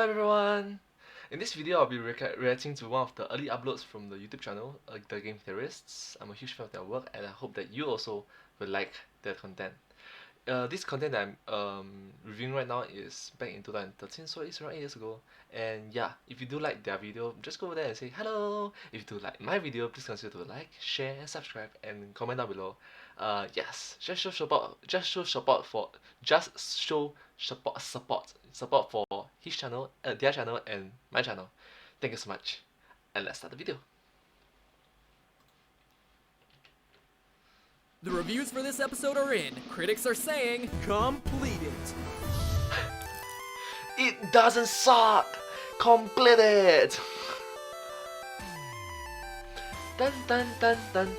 everyone! In this video, I'll be reacting to one of the early uploads from the YouTube channel, the Game Theorists. I'm a huge fan of their work and I hope that you also will like their content. This content that I'm reviewing right now is back in 2013, so it's around 8 years ago. And yeah, if you do like their video, just go over there and say hello. If you do like my video, please consider to like, share, and subscribe, and comment down below. Yes, just show support for his channel, their channel, and my channel. Thank you so much, and let's start the video. The reviews for this episode are in. Critics are saying, complete it. It doesn't suck! Complete it! Dun dun dun dun.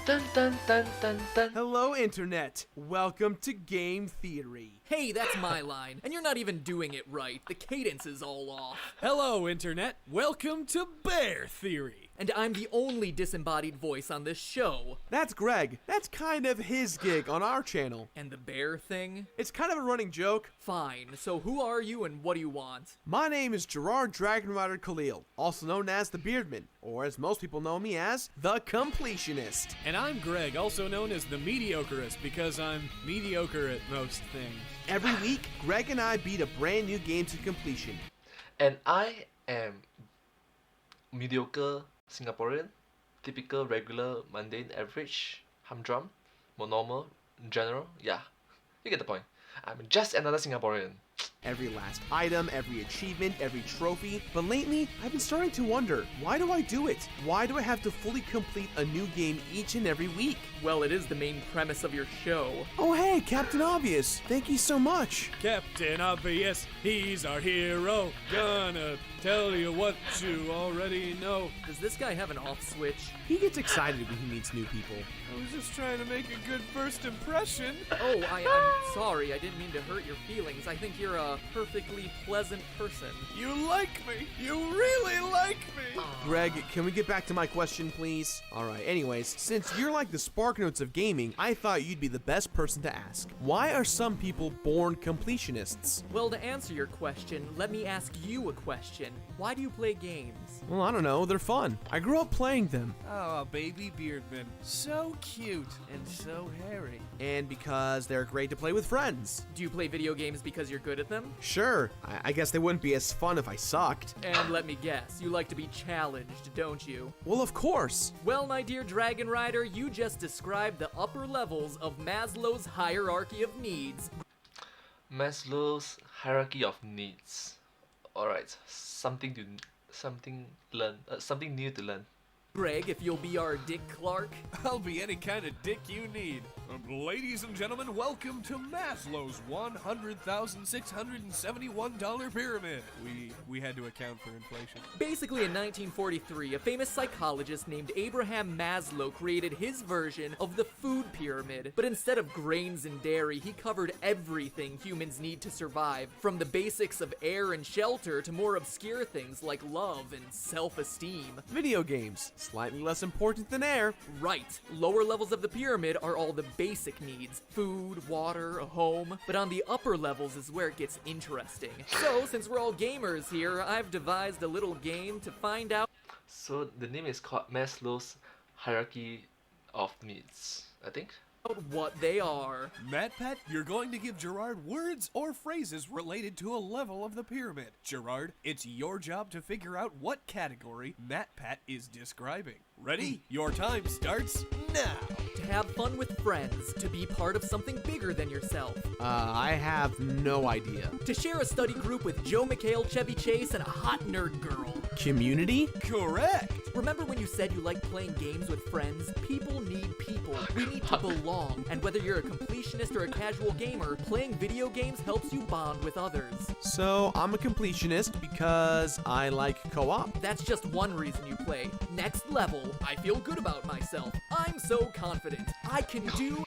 Dun dun dun dun dun. Hello, Internet. Welcome to Game Theory. Hey, that's my line. And you're not even doing it right. The cadence is all off. Hello, Internet. Welcome to Bear Theory. And I'm the only disembodied voice on this show. That's Greg. That's kind of his gig on our channel. And the bear thing? It's kind of a running joke. Fine. So who are you and what do you want? My name is Jirard Dragon Rider Khalil, also known as the Beardman, or as most people know me as, the Completionist. And I'm Greg, also known as the Mediocreist, because I'm mediocre at most things. Every week, Greg and I beat a brand new game to completion. And I am mediocre Singaporean, typical, regular, mundane, average, humdrum, normal, general. Yeah, you get the point. I'm just another Singaporean. Every last item, every achievement, every trophy. But lately, I've been starting to wonder, why do I do it? Why do I have to fully complete a new game each and every week? Well, it is the main premise of your show. Oh hey, Captain Obvious. Thank you so much. Captain Obvious, he's our hero. Gonna tell you what you already know. Does this guy have an off switch? He gets excited when he meets new people. I was just trying to make a good first impression. Oh, I'm sorry. I didn't mean to hurt your feelings. I think you're a perfectly pleasant person. You like me. You really like me. Greg, can we get back to my question, please? Alright, anyways, since you're like the spark notes of gaming, I thought you'd be the best person to ask. Why are some people born completionists? Well, to answer your question, let me ask you a question. Why do you play games? Well, I don't know, they're fun. I grew up playing them. Oh, baby Beardman. So cute and so hairy. And because they're great to play with friends. Do you play video games because you're good at them? Sure, I guess they wouldn't be as fun if I sucked. And let me guess, you like to be challenged, don't you? Well, of course. Well, my dear Dragon Rider, you just described the upper levels of Maslow's hierarchy of needs. Maslow's hierarchy of needs. Alright, something new to learn. Greg, if you'll be our Dick Clark. I'll be any kind of dick you need. Ladies and gentlemen, welcome to Maslow's $100,671 pyramid. We had to account for inflation. Basically, in 1943, a famous psychologist named Abraham Maslow created his version of the food pyramid. But instead of grains and dairy, he covered everything humans need to survive, from the basics of air and shelter to more obscure things like love and self-esteem. Video games, slightly less important than air. Right. Lower levels of the pyramid are all the basic needs. Food, water, a home. But on the upper levels is where it gets interesting. So, since we're all gamers here, I've devised a little game to find out. So the name is called Maslow's hierarchy of needs, I think. What they are. MatPat, you're going to give Jirard words or phrases related to a level of the pyramid. Jirard, it's your job to figure out what category MatPat is describing. Ready? Your time starts now. To have fun with friends. To be part of something bigger than yourself. I have no idea. To share a study group with Joe McHale, Chevy Chase, and a hot nerd girl. Community? Correct. Remember when you said you like playing games with friends? People need people. We need to belong. And whether you're a completionist or a casual gamer, playing video games helps you bond with others. So, I'm a completionist because I like co-op. That's just one reason you play. Next level, I feel good about myself. I'm so confident. I can do...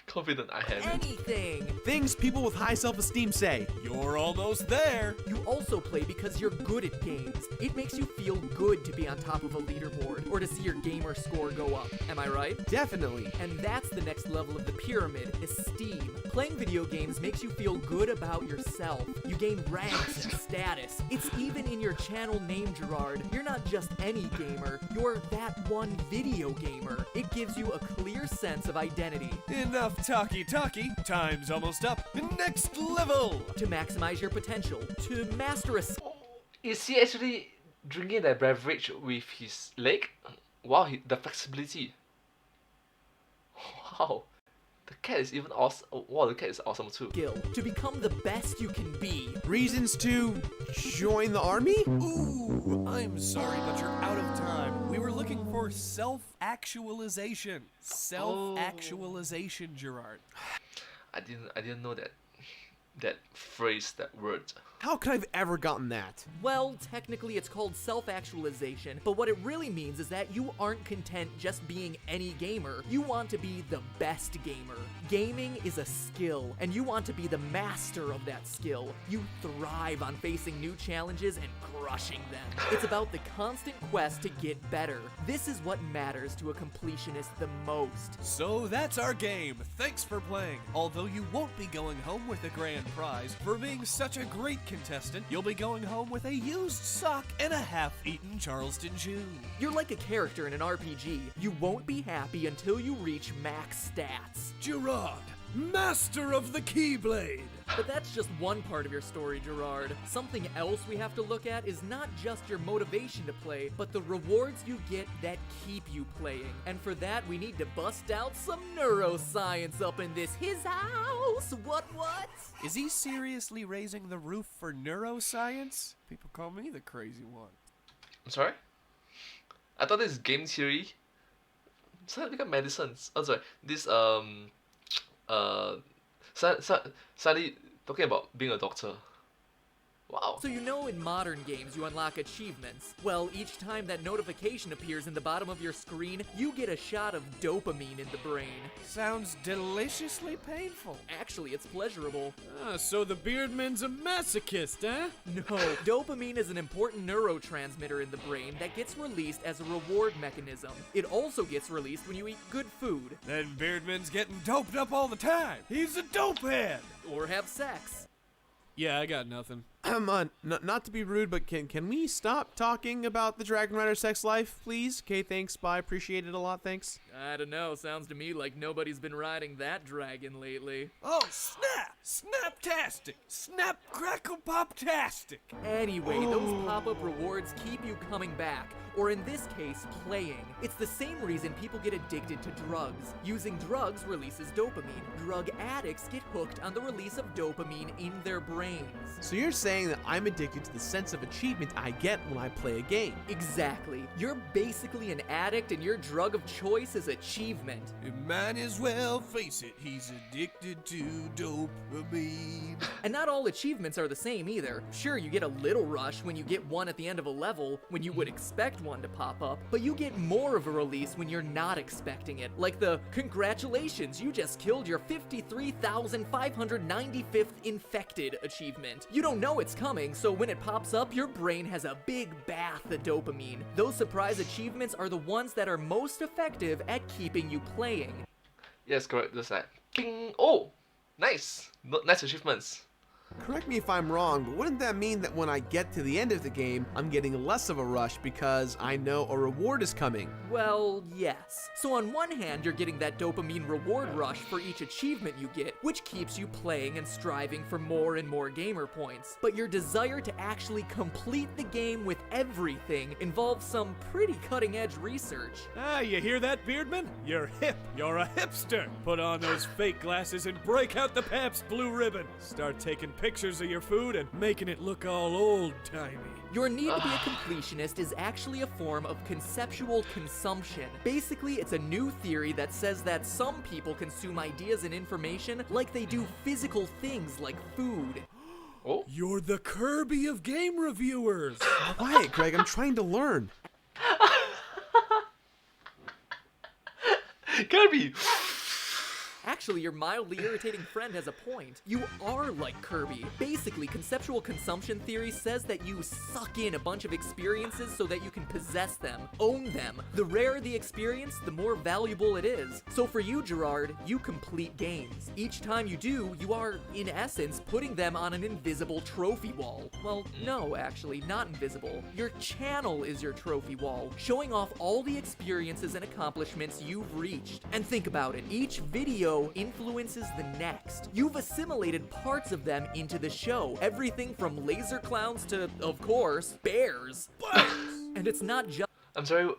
Confident I am. Anything! Things people with high self-esteem say. You're almost there. You also play because you're good at games. It makes you feel good to be on top of a leaderboard or to see your gamer score go up. Am I right? Definitely. And that's the next level of the pyramid, esteem. Playing video games makes you feel good about yourself. You gain ranks and status. It's even in your channel name, Jirard. You're not just any gamer, you're that one video gamer. It gives you a clear sense of identity. Enough talkie-talkie. Time's almost up. Next level. To maximize your potential, to master a Is he actually drinking that beverage with his leg? Wow, the flexibility. Wow. The cat is even awesome. Wow, the cat is awesome too. skill, to become the best you can be. Reasons to join the army? Ooh, I'm sorry, but you're out of time. We were looking for self-actualization. Self-actualization, Jirard. I didn't know that phrase, that word. How could I have ever gotten that? Well, technically it's called self-actualization, but what it really means is that you aren't content just being any gamer. You want to be the best gamer. Gaming is a skill, and you want to be the master of that skill. You thrive on facing new challenges and crushing them. It's about the constant quest to get better. This is what matters to a completionist the most. So that's our game. Thanks for playing. Although you won't be going home with a grand prize for being such a great contestant, you'll be going home with a used sock and a half-eaten Charleston chew. You're like a character in an RPG. You won't be happy until you reach max stats. Jirard, master of the Keyblade. But that's just one part of your story, Jirard. Something else we have to look at is not just your motivation to play, but the rewards you get that keep you playing. And for that, we need to bust out some neuroscience up in this his house. What? Is he seriously raising the roof for neuroscience? People call me the crazy one. I'm sorry? I thought this is game theory. So I become medicines. Oh sorry. This suddenly talking about being a doctor. Wow. So you know in modern games you unlock achievements. Well, each time that notification appears in the bottom of your screen, you get a shot of dopamine in the brain. Sounds deliciously painful. Actually, it's pleasurable. So the Beardman's a masochist, huh? No, dopamine is an important neurotransmitter in the brain that gets released as a reward mechanism. It also gets released when you eat good food. Then Beardman's getting doped up all the time. He's a dopehead. Or have sex. Yeah, I got nothing. Not to be rude, but can we stop talking about the Dragon Rider sex life, please? Okay, thanks, bye, appreciate it a lot, thanks. I don't know, sounds to me like nobody's been riding that dragon lately. Oh, snap! Snaptastic! Snap crackle pop-tastic! Anyway, those pop-up rewards keep you coming back, or in this case, playing. It's the same reason people get addicted to drugs. Using drugs releases dopamine. Drug addicts get hooked on the release of dopamine in their brains. So you're saying that I'm addicted to the sense of achievement I get when I play a game. Exactly. You're basically an addict and your drug of choice is achievement. You might as well face it, he's addicted to dopamine. And not all achievements are the same either. Sure, you get a little rush when you get one at the end of a level, when you would expect one to pop up, but you get more of a release when you're not expecting it. Like the, congratulations, you just killed your 53,595th infected achievement. You don't know it's coming, so when it pops up, your brain has a big bath of dopamine. Those surprise achievements are the ones that are most effective at keeping you playing. Yes, correct. Just like, ping. Oh, nice. Nice achievements. Correct me if I'm wrong, but wouldn't that mean that when I get to the end of the game, I'm getting less of a rush because I know a reward is coming? Well, yes. So on one hand, you're getting that dopamine reward rush for each achievement you get, which keeps you playing and striving for more and more gamer points. But your desire to actually complete the game with everything involves some pretty cutting-edge research. Ah, you hear that, Beardman? You're hip. You're a hipster. Put on those fake glasses and break out the Pabst Blue Ribbon. Start taking pictures of your food and making it look all old-timey. Your need to be a completionist is actually a form of conceptual consumption. Basically, it's a new theory that says that some people consume ideas and information like they do physical things like food. Oh, You're the Kirby of game reviewers. Quiet, Greg, I'm trying to learn. Kirby. Actually, your mildly irritating friend has a point. You are like Kirby. Basically, conceptual consumption theory says that you suck in a bunch of experiences so that you can possess them, own them. The rarer the experience, the more valuable it is. So for you, Jirard, you complete games. Each time you do, you are, in essence, putting them on an invisible trophy wall. Well, no, actually, not invisible. Your channel is your trophy wall, showing off all the experiences and accomplishments you've reached. And think about it, each video influences the next. You've assimilated parts of them into the show, everything from laser clowns to, of course, bears. And it's not just I'm sorry,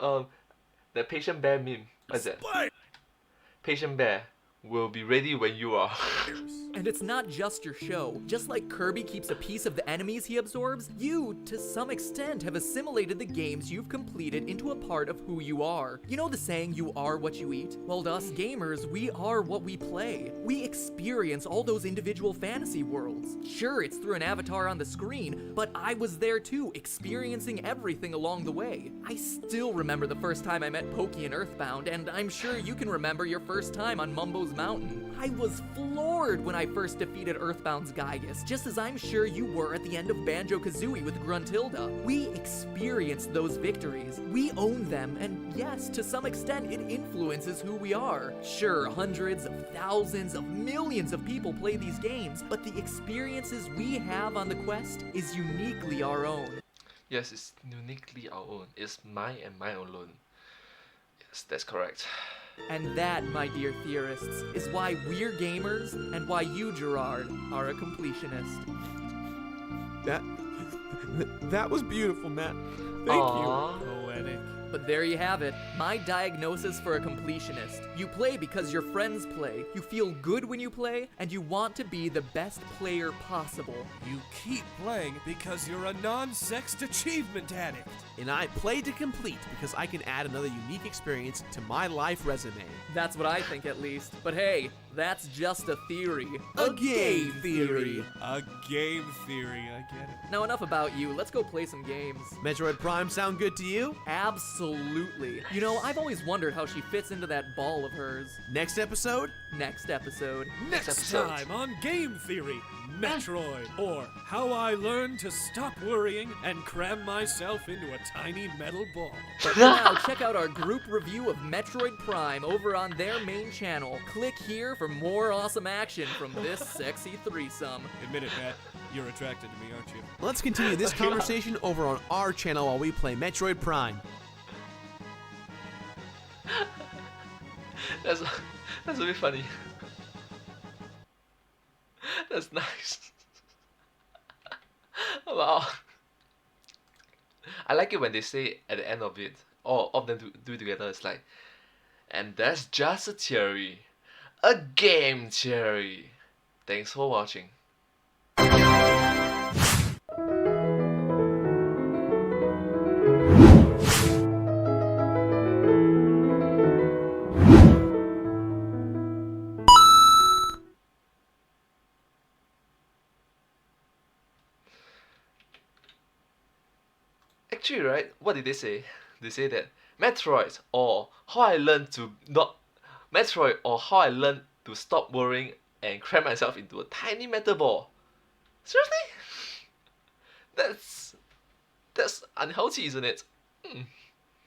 the patient bear meme. What's that? Patient bear will be ready when you are. And it's not just your show. Just like Kirby keeps a piece of the enemies he absorbs, you, to some extent, have assimilated the games you've completed into a part of who you are. You know the saying, you are what you eat? Well, to us gamers, we are what we play. We experience all those individual fantasy worlds. Sure, it's through an avatar on the screen, but I was there too, experiencing everything along the way. I still remember the first time I met Pokey in Earthbound, and I'm sure you can remember your first time on Mumbo's Mountain. I was floored when I first defeated Earthbound's Gygus, just as I'm sure you were at the end of Banjo-Kazooie with Gruntilda. We experienced those victories. We own them, and yes, to some extent, it influences who we are. Sure, hundreds of thousands of millions of people play these games, but the experiences we have on the quest is uniquely our own. Yes, it's uniquely our own. It's mine and mine alone. Yes, that's correct. And that, my dear theorists, is why we're gamers and why you, Jirard, are a completionist. That was beautiful, Matt. Thank Aww. Poetic. But there you have it, my diagnosis for a completionist. You play because your friends play, you feel good when you play, and you want to be the best player possible. You keep playing because you're a non-sexed achievement addict. you. And I play to complete because I can add another unique experience to my life resume. That's what I think, at least. But hey, that's just a theory. A game theory. A game theory, I get it. Now enough about you, let's go play some games. Metroid Prime sound good to you? Absolutely. You know, I've always wondered how she fits into that ball of hers. Next episode? Next episode. Next episode. time on Game Theory, Metroid, or How I Learned to Stop Worrying and Cram Myself into a Tiny Metal Ball. But for now, check out our group review of Metroid Prime over on their main channel. Click here for more awesome action from this sexy threesome. Admit it, Matt. You're attracted to me, aren't you? Let's continue this conversation over on our channel while we play Metroid Prime. That's really funny. That's nice. Wow. I like it when they say at the end of it, all of them do it together. It's like, and that's just a theory, a game theory. Thanks for watching. Actually, right, what did they say? They say that Metroid or How I Learned to Stop Worrying and Cram Myself into a Tiny Metal Ball. Seriously? That's unhealthy, isn't it?